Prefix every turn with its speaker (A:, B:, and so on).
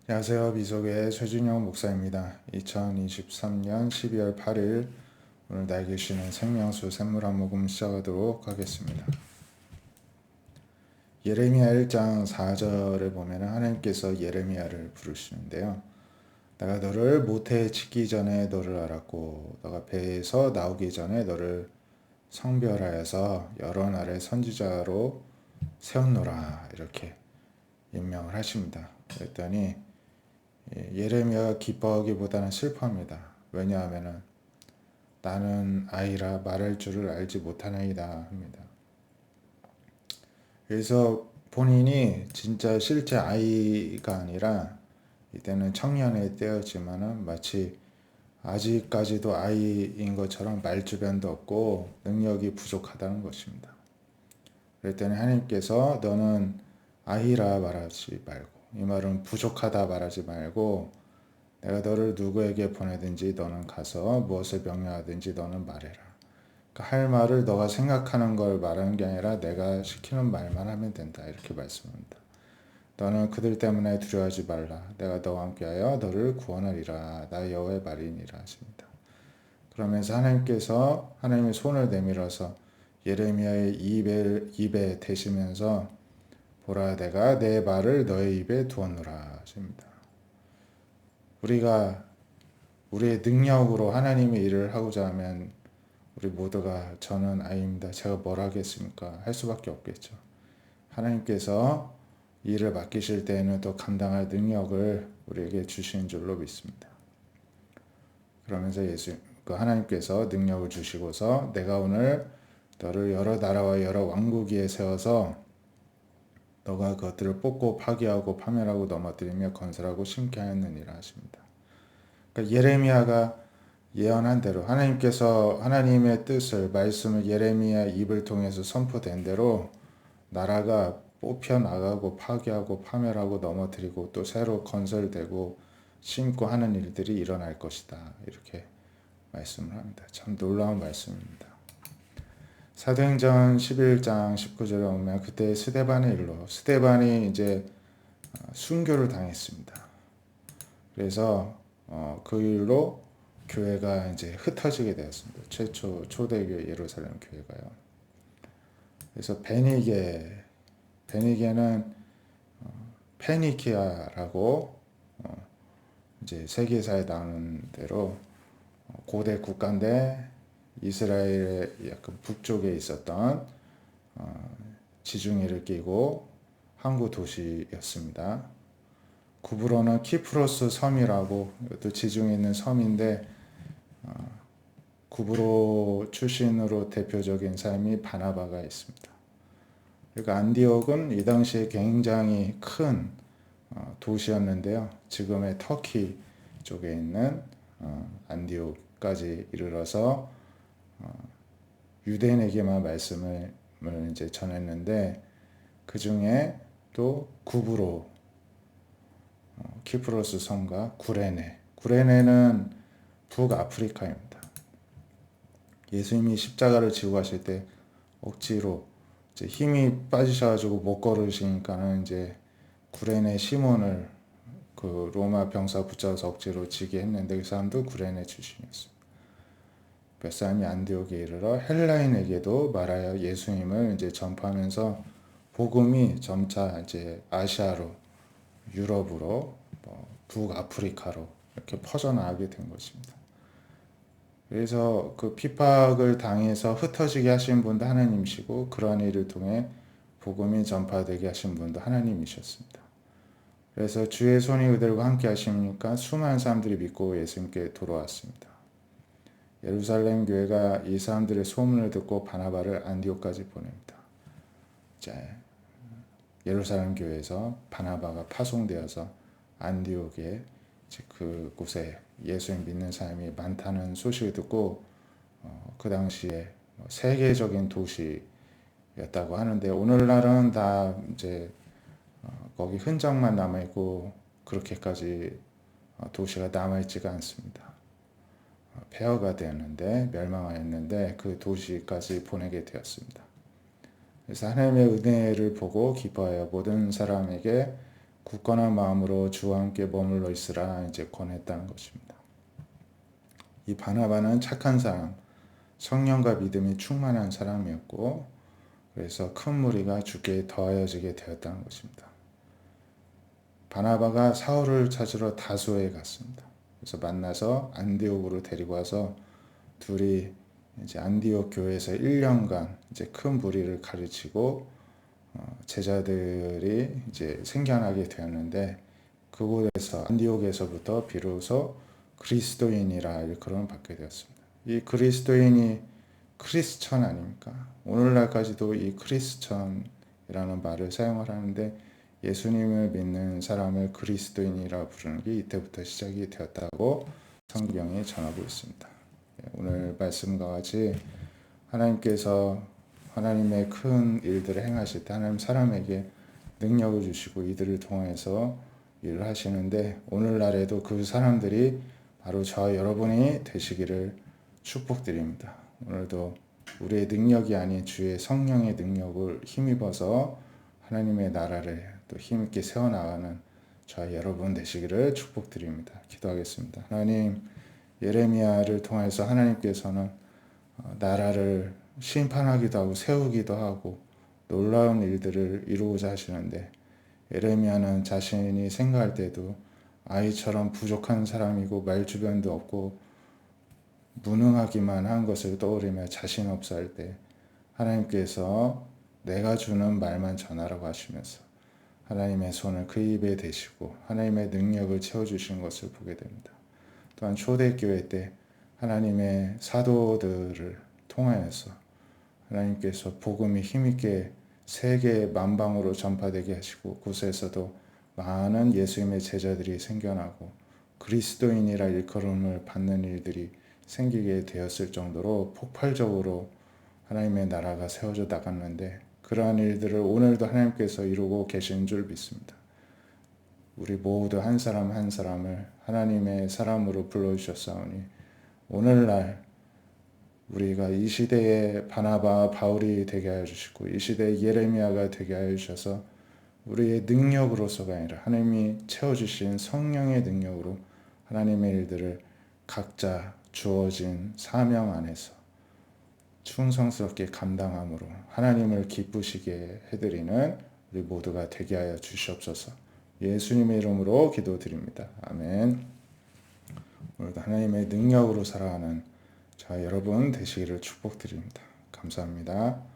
A: 안녕하세요. 미속의 최준영 목사입니다. 2023년 12월 8일 오늘 날개 쉬는 생명수 샘물 모금 시작하도록 하겠습니다. 예레미야 1장 4절에 보면 하나님께서 예레미야를 부르시는데요. 내가 너를 모태에 짓기 전에 너를 알았고 너가 배에서 나오기 전에 너를 성별하여서 여러 나라의 선지자로 세웠노라 이렇게 임명을 하십니다. 그랬더니 예레미야가 기뻐하기보다는 슬퍼합니다. 왜냐하면 나는 아이라 말할 줄을 알지 못하나이다 합니다. 그래서 본인이 진짜 실제 아이가 아니라 이때는 청년의 때였지만은 마치 아직까지도 아이인 것처럼 말주변도 없고 능력이 부족하다는 것입니다. 그랬더니 하나님께서 너는 아이라 말하지 말고, 이 말은 부족하다 말하지 말고 내가 너를 누구에게 보내든지 너는 가서 무엇을 명령하든지 너는 말해라. 그러니까 할 말을 너가 생각하는 걸 말하는 게 아니라 내가 시키는 말만 하면 된다. 이렇게 말씀합니다. 너는 그들 때문에 두려워하지 말라. 내가 너와 함께하여 너를 구원하리라. 나 여호와의 말이니라 하십니다. 그러면서 하나님께서 하나님의 손을 내밀어서 예레미야의 입에 대시면서 보라 내가 내 말을 너의 입에 두었노라 하십니다. 우리가 우리의 능력으로 하나님의 일을 하고자 하면 우리 모두가 저는 아이입니다. 제가 뭘 하겠습니까? 할 수밖에 없겠죠. 하나님께서 일을 맡기실 때에는 또 감당할 능력을 우리에게 주시는 줄로 믿습니다. 그러면서 하나님께서 능력을 주시고서 내가 오늘 너를 여러 나라와 여러 왕국 위에 세워서 너가 그것들을 뽑고 파괴하고 파멸하고 넘어뜨리며 건설하고 심게 하였느니라 하십니다. 그러니까 예레미야가 예언한 대로 하나님께서 하나님의 뜻을 말씀을 예레미야 입을 통해서 선포된 대로 나라가 뽑혀 나가고 파괴하고 파멸하고 넘어뜨리고 또 새로 건설되고 심고 하는 일들이 일어날 것이다. 이렇게 말씀을 합니다. 참 놀라운 말씀입니다. 사도행전 11장 19절에 보면 그때 스데반의 일로 스데반이 이제 순교를 당했습니다. 그래서 그 일로 교회가 이제 흩어지게 되었습니다. 최초 초대교회 예루살렘 교회가요. 그래서 베니게는 페니키아라고 이제 세계사에 나오는 대로 고대 국가인데 이스라엘의 약간 북쪽에 있었던 지중해를 끼고 항구 도시였습니다. 구브로는 키프로스 섬이라고 또 지중해 있는 섬인데 구브로 출신으로 대표적인 사람이 바나바가 있습니다. 그러니까 안디옥은 이 당시에 굉장히 큰 도시였는데요. 지금의 터키 쪽에 있는 안디옥까지 이르러서 유대인에게만 말씀을 이제 전했는데 그 중에 또 구브로 키프로스 섬과 구레네는 북아프리카입니다. 예수님이 십자가를 지고 가실 때 억지로 이제 힘이 빠지셔가지고 못 걸으시니까는 이제 구레네 시몬을 그 로마 병사 붙잡아서 억지로 지게 했는데 그 사람도 구레네 출신이었습니다. 몇 사람이 안디옥에 이르러 헬라인에게도 말하여 예수님을 이제 전파하면서 복음이 점차 이제 아시아로 유럽으로 북아프리카로 이렇게 퍼져나가게 된 것입니다. 그래서 그 핍박을 당해서 흩어지게 하신 분도 하나님이시고 그러한 일을 통해 복음이 전파되게 하신 분도 하나님이셨습니다. 그래서 주의 손이 그들과 함께 하시니까 수많은 사람들이 믿고 예수님께 돌아왔습니다. 예루살렘 교회가 이 사람들의 소문을 듣고 바나바를 안디옥까지 보냅니다. 이제 예루살렘 교회에서 바나바가 파송되어서 안디옥에 그곳에 예수님 믿는 사람이 많다는 소식을 듣고 그 당시에 세계적인 도시였다고 하는데 오늘날은 다 이제 거기 흔적만 남아 있고 그렇게까지 도시가 남아 있지가 않습니다. 폐허가 되었는데 멸망하였는데 그 도시까지 보내게 되었습니다. 그래서 하나님의 은혜를 보고 기뻐하여 모든 사람에게 굳건한 마음으로 주와 함께 머물러 있으라 이제 권했다는 것입니다. 이 바나바는 착한 사람, 성령과 믿음이 충만한 사람이었고 그래서 큰 무리가 주께 더하여지게 되었다는 것입니다. 바나바가 사울을 찾으러 다소에 갔습니다. 그래서 만나서 안디옥으로 데리고 와서 둘이 이제 안디옥 교회에서 1년간 이제 큰 무리를 가르치고 제자들이 이제 생겨나게 되었는데 그곳에서 안디옥에서부터 비로소 그리스도인이라 일컬음을 받게 되었습니다. 이 그리스도인이 크리스천 아닙니까? 오늘날까지도 이 크리스천이라는 말을 사용을 하는데 예수님을 믿는 사람을 그리스도인이라 부르는 게 이때부터 시작이 되었다고 성경이 전하고 있습니다. 오늘 말씀과 같이 하나님께서 하나님의 큰 일들을 행하실 때 하나님 사람에게 능력을 주시고 이들을 통해서 일을 하시는데 오늘날에도 그 사람들이 바로 저와 여러분이 되시기를 축복드립니다. 오늘도 우리의 능력이 아닌 주의 성령의 능력을 힘입어서 하나님의 나라를 또 힘있게 세워나가는 저와 여러분 되시기를 축복드립니다. 기도하겠습니다. 하나님, 예레미야를 통해서 하나님께서는 나라를 심판하기도 하고 세우기도 하고 놀라운 일들을 이루고자 하시는데 예레미야는 자신이 생각할 때도 아이처럼 부족한 사람이고 말주변도 없고 무능하기만 한 것을 떠올리며 자신 없어 할 때 하나님께서 내가 주는 말만 전하라고 하시면서 하나님의 손을 그 입에 대시고 하나님의 능력을 채워주신 것을 보게 됩니다. 또한 초대교회 때 하나님의 사도들을 통하여서 하나님께서 복음이 힘있게 세계 만방으로 전파되게 하시고 그곳에서도 많은 예수님의 제자들이 생겨나고 그리스도인이라 일컬음을 받는 일들이 생기게 되었을 정도로 폭발적으로 하나님의 나라가 세워져 나갔는데 그러한 일들을 오늘도 하나님께서 이루고 계신 줄 믿습니다. 우리 모두 한 사람 한 사람을 하나님의 사람으로 불러주셨사오니 오늘날 우리가 이 시대의 바나바 바울이 되게 하여 주시고 이 시대의 예레미야가 되게 하여 주셔서 우리의 능력으로서가 아니라 하나님이 채워주신 성령의 능력으로 하나님의 일들을 각자 주어진 사명 안에서 충성스럽게 감당함으로 하나님을 기쁘시게 해드리는 우리 모두가 되게 하여 주시옵소서. 예수님의 이름으로 기도드립니다. 아멘. 오늘도 하나님의 능력으로 살아가는 자 여러분 되시기를 축복드립니다. 감사합니다.